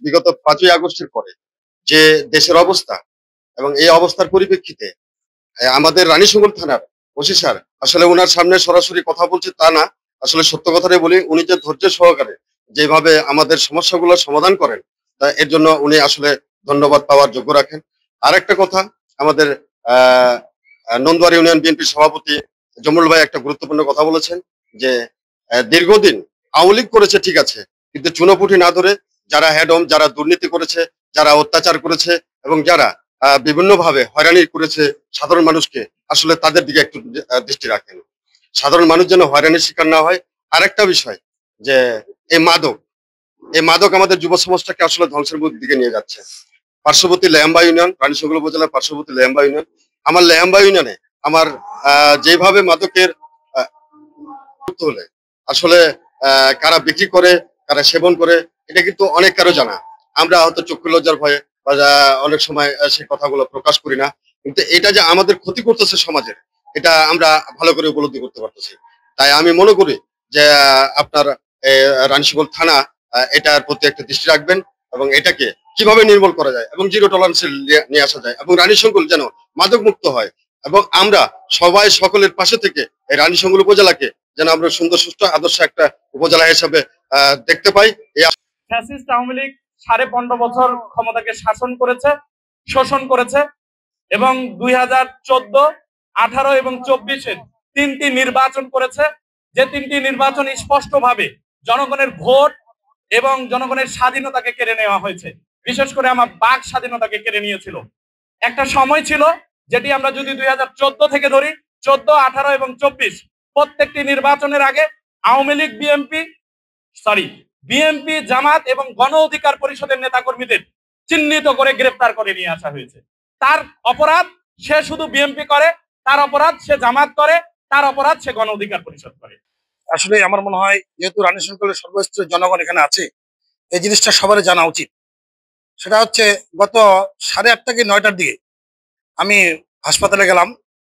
বিগত 5ই আগস্টের পরে যে দেশের অবস্থা এবং এই অবস্থার পরিপ্রেক্ষিতে আমাদের রানীশঙ্কল থানার ওসি স্যার আসলে ওনার সামনে সরাসরি কথা বলছে তা না, আসলে সত্য কথাটাই বলি, উনি যে ধৈর্য সহকারে যেভাবে আমাদের সমস্যাগুলো সমাধান করেন তা এর জন্য উনি আসলে ধন্যবাদ পাওয়ার যোগ্য রাখেন। আরেকটা কথা, আমাদের নন্দুয়ার ইউনিয়ন বিএনপির সভাপতি জমরুল ভাই একটা গুরুত্বপূর্ণ কথা বলেছেন যে দীর্ঘদিন আওয়ামী লীগ করেছে ঠিক আছে, কিন্তু চুনোপুঁটি না ধরে যারা হেডম, যারা দুর্নীতি করেছে, যারা অত্যাচার করেছে এবং যারা বিভিন্নভাবে হয়রানি করেছে সাধারণ মানুষকে, আসলে তাদের দিকে একটু দৃষ্টি রাখেন, সাধারণ মানুষ যেন হয়রানির শিকার না হয়। আরেকটা বিষয় যে এই মাদক আমাদের যুব সমাজটাকে আসলে ধ্বংসের দিকে নিয়ে যাচ্ছে। পার্শ্ববর্তী লেহেম্বা ইউনিয়ন, রানীশঙ্কল উপজেলার পার্শ্ববর্তী লেহেম্বা ইউনিয়ন, আমার লেহেম্বা ইউনিয়নে আমার যেভাবে মাদকের হলে আসলে কারা বিক্রি করে, কারা সেবন করে, এটা কিন্তু অনেক কারো জানা। আমরা হয়তো চক্ষু লজ্জার ভয়ে বা অনেক সময় সেই কথাগুলো প্রকাশ করি না, কিন্তু এটা যে আমাদের ক্ষতি করতেছে সমাজের, এটা আমরা ভালো করে উপলব্ধি করতে পারতেছি। তাই আমি মনে করি যে আপনার রানীশঙ্কল থানা এটার প্রতি একটা দৃষ্টি রাখবেন এবং এটাকে কিভাবে নির্মূল করা যায় এবং জিরো টলারেন্সে নিয়ে আসা যায় এবং রানীশঙ্কল যেন মাদক মুক্ত হয় এবং আমরা সবাই সকলের পাশে থেকে এই রানীশঙ্কল উপজেলাকে যেন আমরা সুন্দর সুস্থ আদর্শ একটা উপজেলা হিসাবে দেখতে পাই। ফ্যাসিস্ট আওয়ামী লীগ 15.5 বছর ক্ষমতাকে শাসন করেছে, শোষণ করেছে এবং 2014, 18 এবং 24-এ 3টি নির্বাচন করেছে, যে 3টি নির্বাচন স্পষ্টভাবে জনগণের ভোট এবং জনগণের স্বাধীনতাকে কেড়ে নেওয়া হয়েছে। বিশেষ করে আমার বাক স্বাধীনতাকে কেড়ে নিয়েছিল। একটা সময় ছিল যেটি আমরা যদি 2014 থেকে ধরি, 14, 18 এবং 24 প্রত্যেকটি নির্বাচনের আগে আওয়ামী লীগ বিএনপি, জামাত এবং গণ অধিকার পরিষদের নেতাকর্মীদের চিহ্নিত করে গ্রেফতার করে নিয়ে আসা হয়েছে। তার অপরাধ সে শুধু বিএনপি করে, তার অপরাধ সে জামাত করে, তার অপরাধ সে গণ অধিকার পরিষদ করে। আসলে আমার মনে হয় যেহেতু রানীশঙ্কলের সর্বস্তরের জনগণ এখানে আছে, এই জিনিসটা সবারই জানা উচিত। সেটা হচ্ছে গত 8:30 কি 9টার দিকে আমি হাসপাতালে গেলাম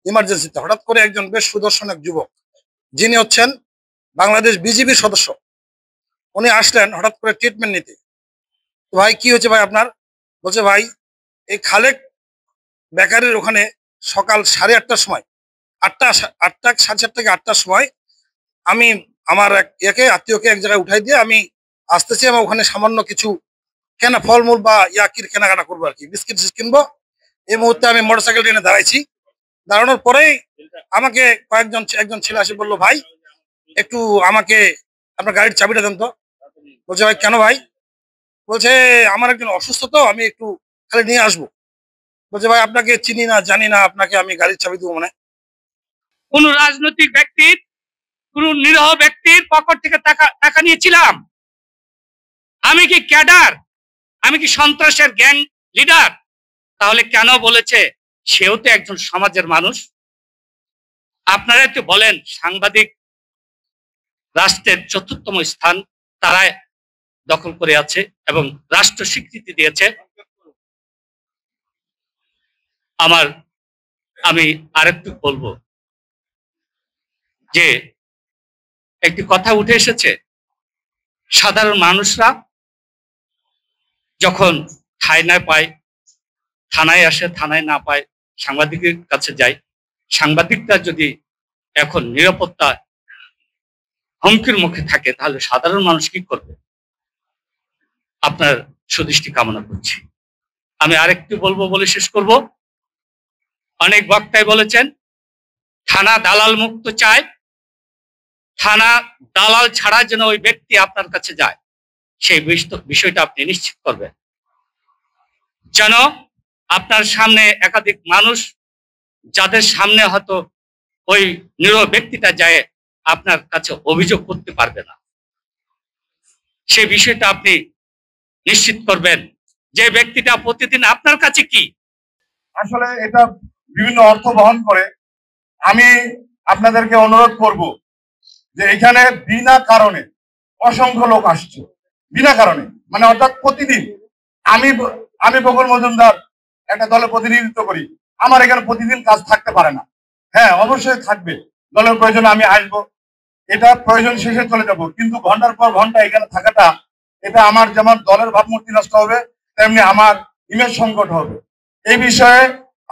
ইমার্জেন্সিতে। হঠাৎ করে একজন বেশ সুদর্শন এক যুবক, যিনি হচ্ছেন বাংলাদেশ বিজিবির সদস্য, উনি আসলেন হঠাৎ করে ট্রিটমেন্ট নিতে। তো ভাই কি হয়েছে ভাই আপনার? বলছে ভাই এই খালেক বেকারির ওখানে সকাল 8:30টার সময়, 7:30 থেকে 8টার সময় আমি আমার একে আত্মীয়কে এক জায়গায় উঠাই দিয়ে আমি আসতেছি, এবং ওখানে সামান্য কিছু ফলমূল বা ইয়াকির কেনাকাটা করবো আর কি, বিস্কিট কিনবো। এই মুহূর্তে আমি মোটরসাইকেল টেনে দাঁড়াইছি। দাঁড়ানোর পরেই আমাকে একজন ছেলে আসে বললো, ভাই একটু আমাকে আপনার গাড়ির চাবিটা দেন তো। বলছে ভাই কেন ভাই? বলছে আমার একজন অসুস্থ, তো আমি একটু খালি নিয়ে আসবো। বলছে ভাই আপনাকে চিনি না জানি না, আপনাকে আমি গাড়ির চাবি দেবো মানে? কোন রাজনৈতিক ব্যক্তির, কোন নিরহ ব্যক্তির পকেট থেকে টাকা নিয়েছিলাম? আমি কি ক্যাডার? আমি কি সন্ত্রাসের গ্যাং লিডার? তাহলে কেন বলেছে সেও তো একজন সমাজের মানুষ? আপনারা তো বলেন সাংবাদিক রাষ্ট্রের 4র্থতম স্থান তারা দখল করে আছে এবং রাষ্ট্র স্বীকৃতি দিয়েছে। আমি আরেকটু বলবো যে একটি কথা উঠে এসেছে, সাধারণ মানুষরা যখন ঠাঁই না পায় থানায় আসে, থানায় না পায় সাংবাদিকের কাছে যায়। সাংবাদিকরা যদি এখন নিরাপত্তা হুমকির মুখে থাকে তাহলে সাধারণ মানুষ কি করবে? আপনার সুদৃষ্টি কামনা করছি। আমি আরেকটু বলবো বলে শেষ করব। অনেক বক্তাই বলেছেন থানা দালাল মুক্ত চায়, থানা দালাল ছাড়া যেন ওই ব্যক্তি আপনার কাছে যায়, সেই বিষয়টা আপনি নিশ্চিত করবেন যেন আপনার সামনে একাধিক মানুষ, যাদের সামনে হয়তো ওই নিরীহ ব্যক্তিটা যায়, আপনার কাছে অভিযোগ করতে পারবে না, সেই বিষয়টা আপনি নিশ্চিত করবেন যে ব্যক্তিটা প্রতিদিন আপনার কাছে কি আসলে এটা বিভিন্ন অর্থ বহন করে। আমি আপনাদেরকে অনুরোধ করব যে এখানে বিনা কারণে অসংখ্য লোক আসছে, বিনা কারণে, মানে অর্থাৎ প্রতিদিন আমি বকুল মজুমদার একটা দলের প্রতিনিধিত্ব করি, আমার এখানে প্রতিদিন কাজ থাকতে পারে না। হ্যাঁ অবশ্যই থাকবে, দলের প্রয়োজনে আমি আসবো, এটা প্রয়োজন শেষে চলে যাব, কিন্তু ঘন্টার পর ঘন্টা এখানে থাকাটা এটা আমার যেমন দলের ভাবমূর্তি নষ্ট হবে, তেমনি আমার ইমেজ সংকট হবে। এই বিষয়ে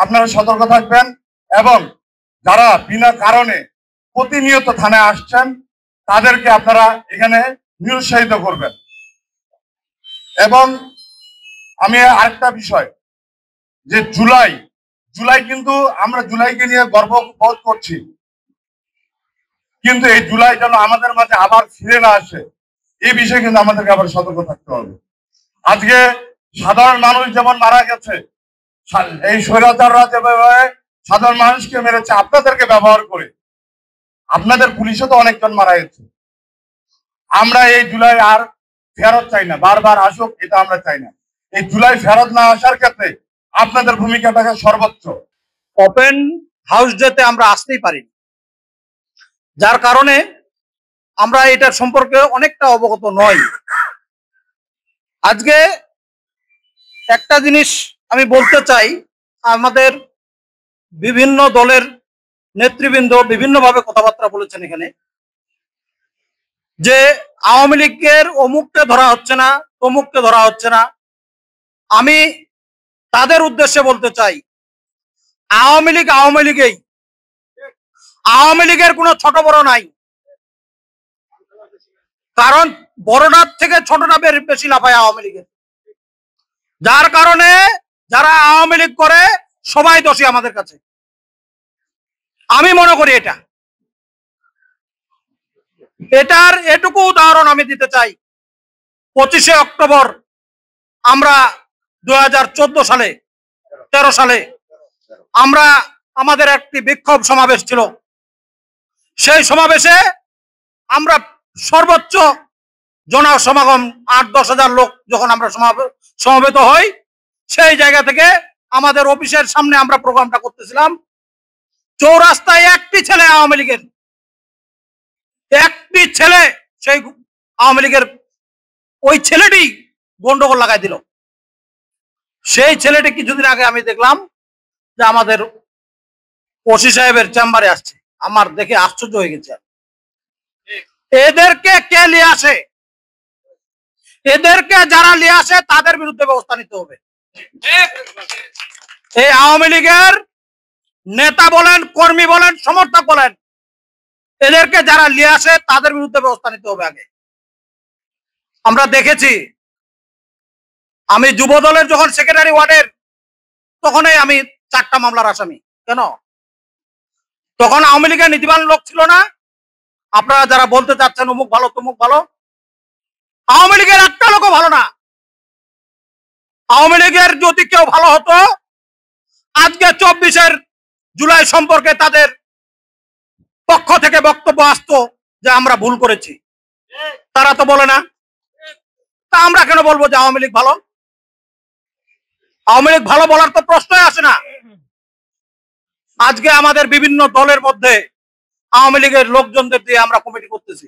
আপনারা সতর্ক থাকবেন এবং যারা বিনা কারণে প্রতিনিয়ত থানায় আসছেন তাদেরকে আপনারা এখানে নিরুৎসাহিত করবেন। এবং আমি আরেকটা বিষয়, যে জুলাই কিন্তু আমরা জুলাইকে নিয়ে গর্ব বোধ করছি, কিন্তু এই জুলাই যেন আমাদের মাঝে আবার ফিরে না আসে, এই বিষয়ে কিন্তু আমাদেরকে আবার সতর্ক থাকতে হবে। আজকে সাধারণ মানুষ যেমন মারা গেছে, এই স্বৈরাচাররা যেভাবে সাধারণ মানুষকে মেরেছে আপনাদেরকে ব্যবহার করে, আপনাদের পুলিশে তো অনেকজন মারা গেছে। আমরা এই জুলাই আর ফেরত চাই না, বারবার আসুক এটা আমরা চাই না। এই জুলাই ফেরত না আসার ক্ষেত্রে আপনাদের ভূমিকাটাকে সর্বোচ্চ। ওপেন হাউস ডেতে আমরা আসতেই পারি, যার কারণে আমরা এটার সম্পর্কে অনেকটা অবগত নই। আজকে একটা জিনিস আমি বলতে চাই, আমাদের বিভিন্ন দলের নেতৃবৃন্দ বিভিন্নভাবে কথাবার্তা বলেছেন এখানে, যে আওয়ামী লীগের অমুককে ধরা হচ্ছে না, তমুককে ধরা হচ্ছে না। আমি তাদের উদ্দেশ্যে বলতে চাই, আওয়ামী লীগ আওয়ামী লীগেই, আওয়ামী লীগের কোনো ছোট বড় নাই। কারণ বড়টার থেকে ছোটটা বেশি লাফায় আওয়ামী লীগের, যার কারণে যারা আওয়ামী লীগ করে সবাই দোষী আমাদের কাছে। আমি মনে করি এটার এটুকু উদাহরণ আমি দিতে চাই। 25শে অক্টোবর আমরা 2014 সালে 13 সালে আমরা আমাদের একটি বিক্ষোভ সমাবেশ ছিল। সেই সমাবেশে আমরা সর্বোচ্চ জনসমাগম 8-10 হাজার লোক যখন আমরা সমাবেত হই, সেই জায়গা থেকে আমাদের অফিসের সামনে আমরা প্রোগ্রামটা করতেছিলাম। চৌরাস্তায় একটি ছেলে আওয়ামী লীগের, একটি ছেলে, সেই আওয়ামী লীগের ওই ছেলেটি গন্ডগোল লাগাই দিল। সেই ছেলেটি কিছুদিন আগে আমি দেখলাম যে আমাদের ওসি সাহেবের চেম্বারে আসছে। আমার দেখে আশ্চর্য হয়ে গেছে। এদেরকে কে নিয়ে আসে? এদেরকে যারা নিয়ে আসে তাদের বিরুদ্ধে ব্যবস্থা নিতে হবে। এই আওয়ামী লীগের নেতা বলেন, কর্মী বলেন, সমর্থক বলেন, এদেরকে যারা নিয়ে আসে তাদের বিরুদ্ধে ব্যবস্থা নিতে হবে আগে। আমরা দেখেছি, আমি যুব দলের যখন সেক্রেটারি ওয়ার্ডের, তখনই আমি 4টা মামলার আসামি। কেন? তখন আওয়ামী লীগের নীতিবান লোক ছিল না। আপনারা যারা বলতে চাচ্ছেন অমুক ভালো তমুক ভালো, আওয়ামী লীগের একটা লোকও ভালো না। আওয়ামী লীগের যদি কেউ ভালো হতো, আজকে 24 জুলাই সম্পর্কে তাদের পক্ষ থেকে বক্তব্য আসতো যে আমরা ভুল করেছি। তারা তো বলে না। তা আমরা কেন বলবো যে আওয়ামী লীগ ভালো? আওয়ামী লীগ ভালো বলার তো প্রশ্নই আসে না। আজকে আমাদের বিভিন্ন দলের মধ্যে আওয়ামী লীগের লোকজনদের দিয়ে আমরা কমিটি করতেছি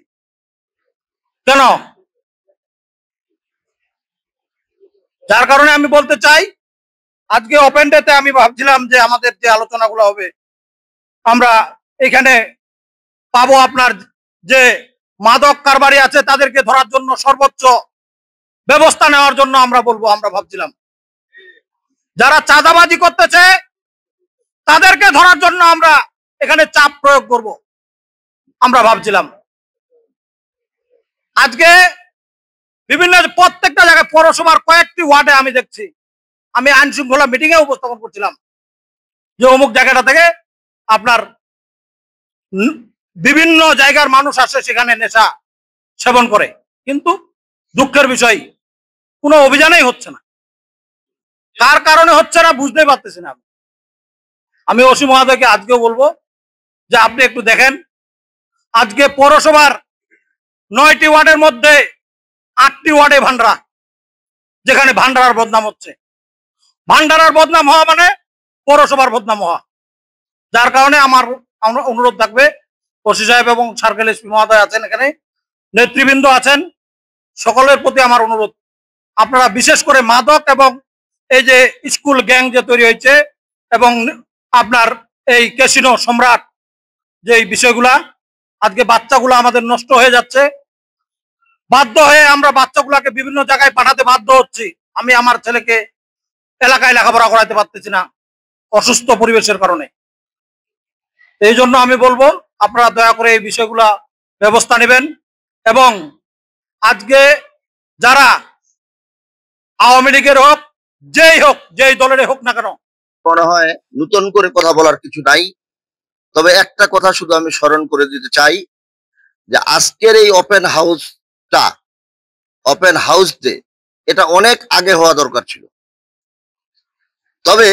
কেন? যার কারণে আমি বলতে চাই, আজকে ওপেন ডেতে আমি ভাবছিলাম যে আমাদের যে আলোচনাগুলো হবে, আমরা এখানে পাবো আপনার যে মাদক কারবারি আছে তাদেরকে ধরার জন্য সর্বোচ্চ ব্যবস্থা নেওয়ার জন্য আমরা বলবো। আমরা ভাবছিলাম যারা চাঁদাবাজি করতেছে তাদেরকে ধরার জন্য আমরা এখানে চাপ প্রয়োগ করব, আমরা ভাবছিলাম। আজকে বিভিন্ন প্রত্যেকটা জায়গায় পৌরসভার কয়েকটি ওয়ার্ডে আমি দেখছি, আমি আইন শৃঙ্খলা মিটিং এ উপস্থাপন করছিলাম যে অমুক জায়গাটা থেকে আপনার বিভিন্ন জায়গার মানুষ আসে, সেখানে নেশা সেবন করে, কিন্তু দুঃখের বিষয় কোনো অভিযানেই হচ্ছে না। কার কারণে হচ্ছে না বুঝতে পারতেছি না। আমি ওসি মহোদয়কে আজকেও বলবো যে আপনি একটু দেখেন, আজকে পৌরসভার 9টি ওয়ার্ডের মধ্যে 8টি ওয়ার্ডে ভান্ডারা, যেখানে ভান্ডারার বদনাম হচ্ছে। ভান্ডারার বদনাম হওয়া মানে পৌরসভার বদনাম হওয়া। যার কারণে আমার অনুরোধ থাকবে, ওসি সাহেব এবং সার্কেল এসপি মহোদয় আছেন, এখানে নেতৃবৃন্দ আছেন, সকলের প্রতি আমার অনুরোধ, আপনারা বিশেষ করে মাদক এবং এই যে স্কুল গ্যাং যে তৈরি হয়েছে এবং আপনার এই ক্যাসিনো সম্রাট, যে বিষয়গুলা, আজকে বাচ্চাগুলো আমাদের নষ্ট হয়ে যাচ্ছে, বাধ্য হয়ে আমরা বাচ্চাগুলাকে বিভিন্ন জায়গায় পাঠাতে বাধ্য হচ্ছি। আমি আমার ছেলেকে এলাকায় লেখাপড়া করাতে পারতেছি না অসুস্থ পরিবেশের কারণে। এই জন্য আমি বলবো আপনারা দয়া করে এই বিষয়গুলা ব্যবস্থা নেবেন, এবং আজকে যারা আওয়ামী লীগের হোক, যেই দলের হোক না কেন, মনে হয় নতুন করে কথা বলার কিছু নাই। তবে একটা কথা শুধু আমি স্মরণ করে দিতে চাই যে আজকের এই ওপেন হাউস ডে এটা অনেক আগে হওয়া দরকার ছিল। তবে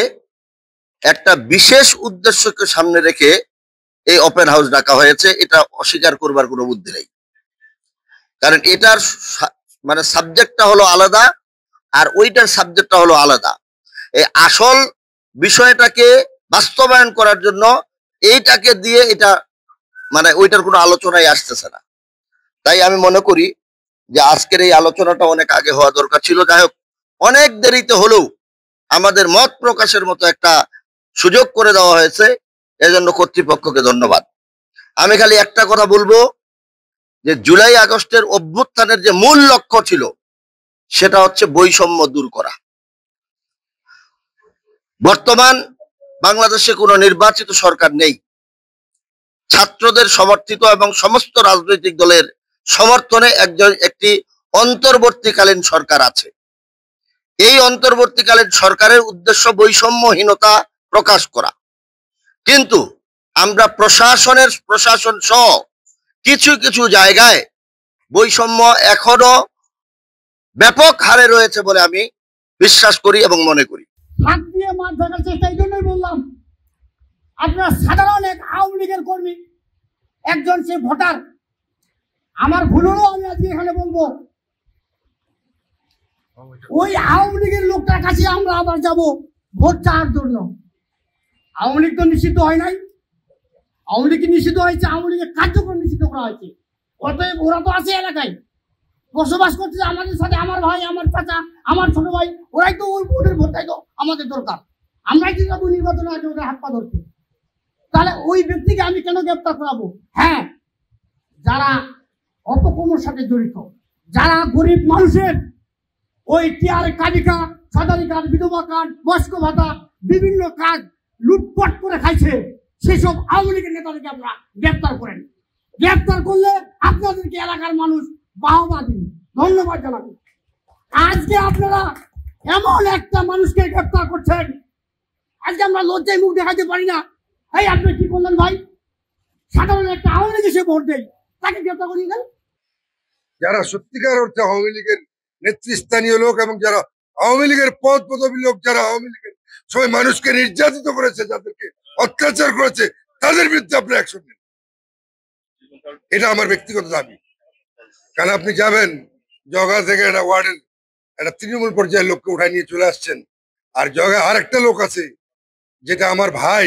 একটা বিশেষ উদ্দেশ্যকে সামনে রেখে এই ওপেন হাউস ডাকা হয়েছে, এটা অস্বীকার করবার কোনো বুদ্ধি নেই। কারণ এটার মানে সাবজেক্টটা হলো আলাদা, আর ওইটার সাবজেক্টটা হলো আলাদা। এই আসল বিষয়টাকে বাস্তবায়ন করার জন্য এইটাকে দিয়ে এটা মানে ওইটার কোনো আলোচনায় আসতেছে না। তাই আমি মনে করি যে আজকের এই আলোচনাটা অনেক আগে হওয়া দরকার ছিল। যাই হোক, অনেক দেরিতে হলেও আমাদের মত প্রকাশের মতো একটা সুযোগ করে দেওয়া হয়েছে, এজন্য কর্তৃপক্ষকে ধন্যবাদ। আমি খালি একটা কথা বলবো যে জুলাই আগস্টের অভ্যুত্থানের যে মূল লক্ষ্য ছিল সেটা হচ্ছে বৈষম্য দূর করা। বর্তমান বাংলাদেশে কোনো নির্বাচিত সরকার নেই, ছাত্রদের সমর্থিত এবং সমস্ত রাজনৈতিক দলের সমর্থনে একটি অন্তর্বর্তীকালীন সরকার আছে। এই অন্তর্বর্তীকালীন সরকারের উদ্দেশ্য বৈষম্যহীনতা প্রকাশ করা, কিন্তু আমরা প্রশাসন সহ কিছু কিছু জায়গায় বৈষম্য এখনো ব্যাপক হারে রয়েছে বলে আমি বিশ্বাস করি এবং মনে করি। হাত দিয়ে মাছ ধরার চেষ্টা, এই জন্যই বললাম আপনার সাধারণ এক আওয়ামী লীগের কর্মী, একজন সে ভোটার, আমার ভুল হলেও আমি আজকে এখানে বলবো ওই আওয়ামী লীগের লোকটার কাছে আমরা আবার যাব ভোট চাওয়ার জন্য। আওয়ামী লীগ তো নিষিদ্ধ হয় নাই, আওয়ামী লীগ নিষিদ্ধ হয়েছে, আওয়ামী লীগের কার্যক্রম নিষিদ্ধ করা হয়েছে। অতএব ওরা তো আছে এলাকায় বসবাস করতেছে আমাদের সাথে, আমার ভাই, আমার চাচা, আমার ছোট ভাই, ওরাই তো ওই ভোটের ভোটটাই তো আমাদের দরকার। আমরাই কি যাবো নির্বাচনে আগে ওদের হাত পা ধরতে? তাহলে ওই ব্যক্তিকে আমি কেন গ্রেপ্তার করাবো? হ্যাঁ, যারা অপকর্মের সাথে জড়িত, যারা গরিব মানুষের ওই টিআর কালিকা, সাদারি কার্ড, বিধবা কার্ড, বয়স্ক ভাতা, বিভিন্ন কাজ লুটপাট করে খাইছে, সেসব আওয়ামী লীগের নেতাদেরকে আপনারা গ্রেপ্তার করেন। গ্রেপ্তার করলে আপনাদেরকে এলাকার মানুষ বাহবা দিন, ধন্যবাদ জানাবেন। আজকে আপনারা এমন একটা মানুষকে গ্রেপ্তার করছেন, আজকে আমরা লজ্জায় মুখ দেখাতে পারি না। এই আপনি কি করলেন ভাই? সাধারণ একটা আওয়ামী লীগ এসে ভোট দেয়, তাকে গ্রেপ্তার করিয়ে গেল। যারা সত্যিকার অর্থে আওয়ামী লীগের নেতৃস্থানীয় লোক এবং যারা আওয়ামী লীগের পদ পদবী লোক, যারা আওয়ামী লীগের সময় মানুষকে নির্যাতিত করেছে, যাদেরকে অত্যাচার করেছে, তাদের বিরুদ্ধে আপনি অ্যাকশন নেন। এটা আমার ব্যক্তিগত দাবি। কারণ আপনি যাবেন জগা থেকে একটা ওয়ার্ডের একটা তৃণমূল পর্যায়ের লোককে উঠায় নিয়ে চলে আসছেন, আর জগা আর একটা লোক আছে যেটা আমার ভাই,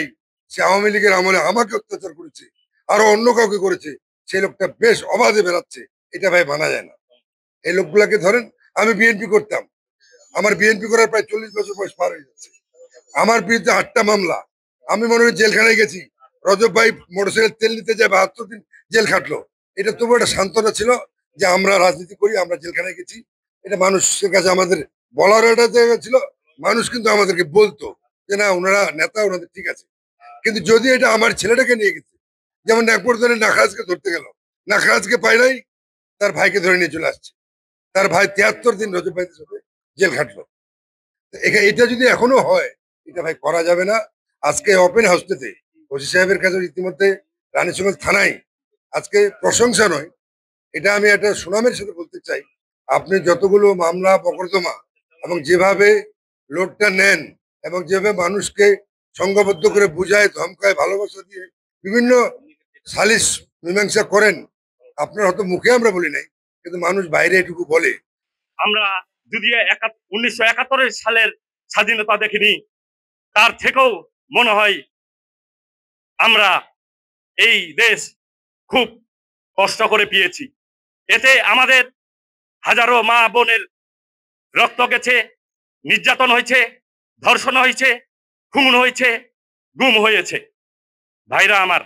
সে আওয়ামী লীগের আমলে আমাকে অত্যাচার করেছে, আরো অন্য কাউকে করেছে, সেই লোকটা বেশ অবাধে বেড়াচ্ছে, এটা ভাই মানা যায় না। এই লোকগুলাকে ধরেন, আমি বিএনপি করতাম, আমার বিএনপি করার প্রায় 40 বছর বয়স পার হয়ে যাচ্ছে, আমার বিরুদ্ধে 8টা মামলা, আমি মনে হয় জেলখানায় গেছি। রজব ভাই মোটরসাইকেল তেল নিতে যায় 72 দিন জেল খাটলো। এটা তবু একটা সান্ত্বনা ছিল যে আমরা রাজনীতি করি, আমরা জেলখানায় গেছি। এটা মানুষের কাছে আমাদের বলার একটা জায়গা ছিল, মানুষ কিন্তু আমাদেরকে বলতো যে না, ওনারা নেতা, ওনাদের ঠিক আছে। কিন্তু যদি এটা আমার ছেলেটাকে নিয়ে গেছে, যেমন একবার ধরে নাখরাজকে ধরতে গেল, নাখরাজকে পায় নাই, তার ভাইকে ধরে নিয়ে চলে আসছে, তার ভাই 73 দিন রজব ভাইদের সাথে জেল খাটলো। এটা যদি এখনো হয়, এটা ভাই করা যাবে না। আজকে ওপেন হাউসটাতে ওসি সাহেবের কাছে ইতিমধ্যে রানীশঙ্কর থানায় আজকে প্রশংসা নয়, এটা আমি একটা সুনামের সাথে বলতে চাই, আপনি যতগুলো মামলা মকদ্দমা এবং যেভাবে লোডটা নেন এবং যেভাবে মানুষকে সংঘবদ্ধ করে বুঝায়, ধমকায়, ভালোবাসা দিয়ে বিভিন্ন সালিশ মীমাংসা করেন, আপনার হয়তো মুখে আমরা বলি নাই, কিন্তু মানুষ বাইরে এটুকু বলে। আমরা যদি 1971 সালের স্বাধীনতা দেখিনি, তার থেকেও মনে হয় আমরা এই দেশ খুব কষ্ট করে পেয়েছি। এতে আমাদের হাজারো মা বোনের রক্ত গেছে, নির্যাতন হয়েছে, ধর্ষণ হয়েছে, খুন হয়েছে, গুম হয়েছে। ভাইরা আমার,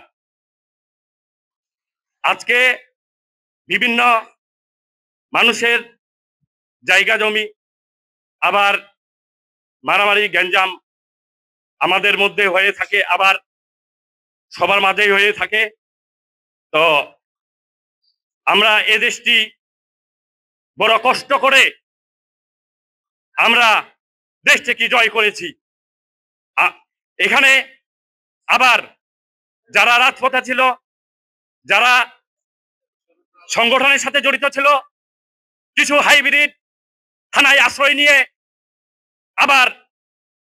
আজকে বিভিন্ন মানুষের জায়গা জমি, আবার মারামারি গ্যাঞ্জাম আমাদের মধ্যে হয়ে থাকে, আবার সবার মাঝেই হয়ে থাকে। তো আমরা এ দেশটি বড় কষ্ট করে আমরা দেশটিকে জয় করেছি। এখানে আবার যারা রাজপথে ছিল, যারা সংগঠনের সাথে জড়িত ছিল, কিছু হাইব্রিড থানায় আশ্রয় নিয়ে আবার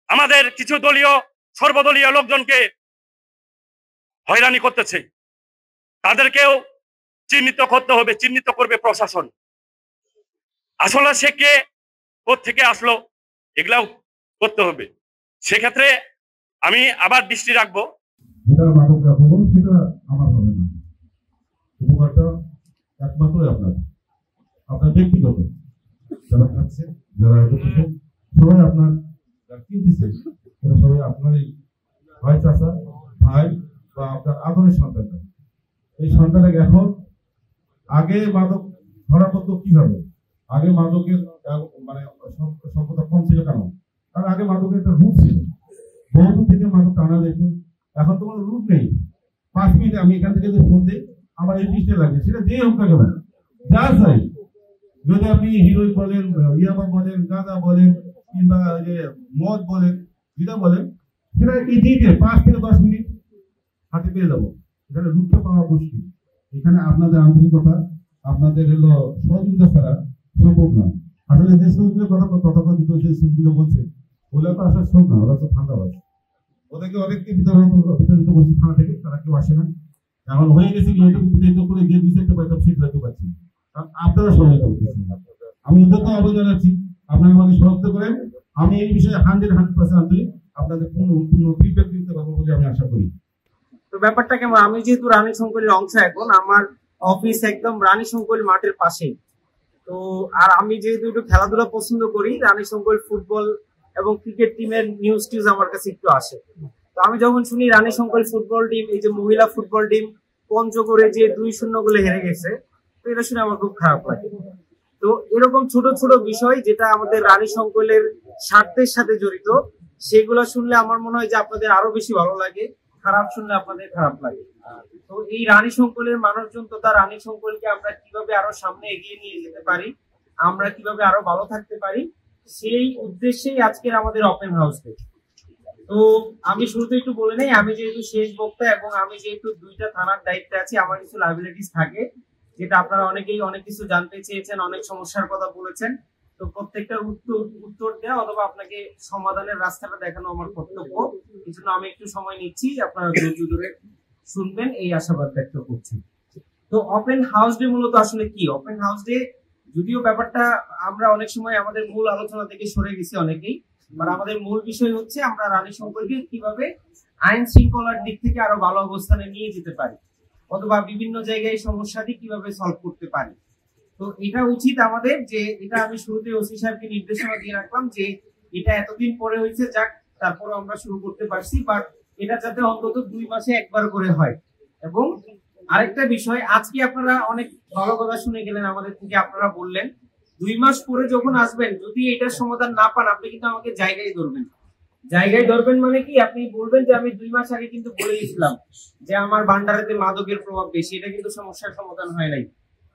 আমাদের কিছু দলীয় সর্বদলীয় লোকজনকে হয়রানি করতেছে। তাদেরকেও চিহ্নিত করতে হবে, চিহ্নিত করবে প্রশাসন। আসলে সে কে, কোত্থেকে আসলো, এগুলাও করতে হবে। সেক্ষেত্রে আমি আবার দৃষ্টি রাখবো, যেটা মাদক রাখবো সেটা আমার হবে না, উপকারটা একমাত্র আপনার ব্যক্তিগত, যারা খাচ্ছে, যারা সবাই আপনার কিনতেছে, সেটা সবাই আপনারই ভাই, চাচা, ভাই বা আপনার আদরের সন্তানটা। এই সন্তানটাকে এখন আগে মাদক ধরা পড়তো কিভাবে? আগে মাদকের মানে সম্পদটা কম ছিল কেন? কারণ আগে মাদকের একটা রুট ছিল, বহুদূর থেকে মাদক টানা যেত। এখন তো কোনো রুট নেই। 5 মিনিটে আমি এখান থেকে যে ফোন দিই, আমার এই লিস্টে লাগবে, সেটা যেই হোক না কেন, যা চাই। যদি আপনি হিরোইন বলেন, ইয়াবা বলেন, গাঁজা বলেন, কিংবা যে মদ বলেন, যেটা বলেন, সেটা ইজিতে 5 থেকে 10 মিনিট হাতে পেয়ে যাবো। এখানে রুটটা পাওয়া মুশকিল। এখানে আপনাদের আন্তরিকতা, আপনাদের হলো সহযোগিতা ছাড়া সম্ভব না। আসলে যে শ্রমিকগুলো তথাকথিত যে শ্রমিকগুলো বলছে, ওগুলো তো আসার শ্রম না, ওরা তো ঠান্ডাবাজ। ওদেরকে অনেককে বিতরিত করছি থানা থেকে, তারা কেউ আসে না। এখন হয়ে গেছে কি, ওদের বিতরিত করে যে বিষয়টা পাইতাম সেটা রাখতে পারছি, কারণ আপনারা সহায়তা করতেছেন। আমি ওদের তো আবেদন জানাচ্ছি, আপনারা আমাকে সহায়তা করেন। আমি এই বিষয়ে 100% আন্তরিক, আপনাদের পূর্ণ ফিডব্যাক দিতে পারবো বলে আমি আশা করি। তো ব্যাপারটা কেমন, আমি যেহেতু রানী শঙ্করের অংশ, এখন আমার অফিস একদম রানী শঙ্কর মাঠের পাশেই। তো আর আমি যেহেতু একটু খেলাধুলা পছন্দ করি, রানী শঙ্কর ফুটবল এবং ক্রিকেট টিমের নিউজ টিউজ আমার কাছে একটু আসে। তো আমি যখন শুনি রানী শঙ্কর ফুটবল টিম, এই যে মহিলা ফুটবল টিম পঞ্চগড়ে যে 2-0 গোলে হেরে গেছে, তো এটা শুনে আমার খুব খারাপ লাগে। তো এরকম ছোট ছোট বিষয় যেটা আমাদের রানী শঙ্করের স্বার্থের সাথে জড়িত, সেগুলো শুনলে আমার মনে হয় যে আপনাদের আরো বেশি ভালো লাগে, খারাপ শুনলে আপনাদের খারাপ লাগে। তো এই রানী শঙ্করের মানুষজন তথা রানী শঙ্করকে আমরা কিভাবে আরো সামনে এগিয়ে নিয়ে যেতে পারি, আমরা কিভাবে আরো ভালো থাকতে পারি, সেই উদ্দেশ্যেই আজকের আমাদের ওপেন হাউস ডে। তো আমি শুরুতে একটু বলে নেই, আমি যেহেতু শেষ বক্তা এবং আমি যেহেতু 2টা থানার দায়িত্বে আছি, আমার কিছু লাইবিলিটিস থাকে, যেটা আপনারা অনেকেই অনেক কিছু জানতে চেয়েছেন, অনেক সমস্যার কথা বলেছেন। তো প্রত্যেকটার উত্তর দেওয়া অথবা আপনাকে সমাধানের রাস্তাটা দেখানো আমার কর্তব্য। এই জন্য আমি একটু সময় নিচ্ছি, আপনারা ধৈর্য ধরে শুনবেন, এই আশাবাদ ব্যক্ত করছি। তো ওপেন হাউস ডে মূলত আসলে কি? ওপেন হাউস ডে, যদিও ব্যাপারটা আমরা অনেক সময় আমাদের মূল আলোচনা থেকে সরে গেছি অনেকেই, মানে আমাদের মূল বিষয় হচ্ছে আমরা রানী শঙ্করকে কিভাবে আইন শৃঙ্খলার দিক থেকে আরো ভালো অবস্থানে নিয়ে যেতে পারি, অথবা বিভিন্ন জায়গায় সমস্যাটি কিভাবে সলভ করতে পারি। তো এটা উচিত আমাদের, যে এটা আমি শুরুতে ওসি সাহেবকে নির্দেশনা দিয়ে রাখলাম যে এটা এতদিন পরে হয়েছে, যাক তারপরে আমরা শুরু করতে পারছি, বাট এটা যাতে অন্তত 2 মাসে একবার করে হয়। এবং আরেকটা বিষয়, আজকে আপনারা অনেক ভালো কথা শুনে গেলেন আমাদের থেকে, আপনারা বললেন 2 মাস পরে যখন আসবেন, যদি এটার সমাধান না পান, আপনি কিন্তু আমাকে জায়গায় ধরবেন। জায়গায় ধরবেন মানে কি, আপনি বলবেন যে আমি 2 মাস আগে কিন্তু বলে দিয়েছিলাম যে আমার ভান্ডারেতে মাদকের প্রভাব বেশি, এটা কিন্তু সমস্যার সমাধান হয় নাই।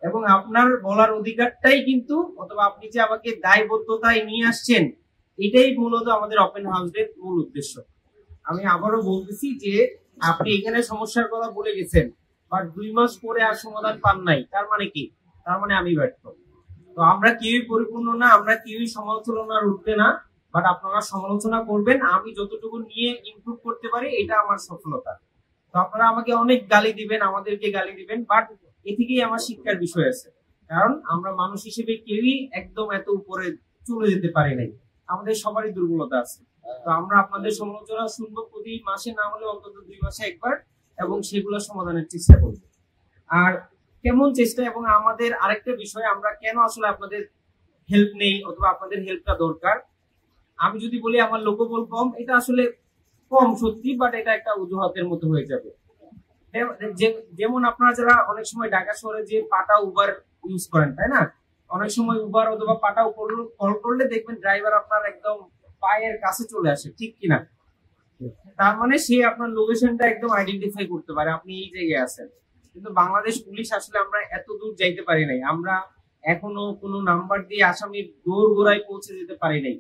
এবং আপনার বলার অধিকারটাই কিন্তু, অথবা আপনি যে আমাকে দায়বদ্ধতায় নিয়ে আসছেন, এটাই মূলত আমাদের ওপেন হাউস ডের মূল উদ্দেশ্য। আমি আবারও বলতেছি যে আপনি এখানে সমস্যার কথা বলে গেছেন, বাট 2 মাস পরে আর সমাধান পান নাই, তার মানে কি? তার মানে আমি ব্যর্থ। তো আমরা কেউই পরিপূর্ণ না, আমরা কেউই সমালোচনার উঠবে না, বাট আপনারা সমালোচনা করবেন, আমি যতটুকু নিয়ে ইমপ্রুভ করতে পারি এটা আমার সফলতা। তো আপনারা আমাকে অনেক গালি দিবেন, আমাদেরকে গালি দিবেন, বাট এ থেকেই আমার শিক্ষার বিষয় আছে। কারণ আমরা মানুষ হিসেবে কেউই একদম এত উপরে চলে যেতে পারি নাই, আমাদের সবারই দুর্বলতা আছে। তো আমরা আপনাদের সমালোচনা শুনবো প্রতি মাসে, না হলে অন্তত 2 মাসে একবার, এবং সেগুলো সমাধানের চেষ্টা করব। আর কেমন চেষ্টা, এবং আমাদের আরেকটা বিষয়, আমরা কেন আসলে আপনাদের হেল্প নেই অথবা আপনাদের হেল্পটা দরকার। আমি যদি বলি আমার লোকবল কম, এটা আসলে কম সত্যি, বাট এটা একটা অজুহাতের মতো হয়ে যাবে। যেমন আপনারা যারা অনেক সময় ঢাকা শহরে যে পাটা উবার ইউজ করেন, তাই না, অনেক সময় উবার অথবা পাঠাও কল করলে দেখবেন ড্রাইভার আপনার একদম পায়ের কাছে চলে আসে, ঠিক কিনা? তার মানে সে আপনার লোকেশনটা একদম আইডেন্টিফাই করতে পারে আপনি এই জায়গায় আছেন। কিন্তু বাংলাদেশ পুলিশ আসলে আমরা এত দূর যাইতে পারি নাই, আমরা এখনো কোনো নাম্বার দিয়ে আসামির দৌড় গোড়ায় পৌঁছে যেতে পারি নাই।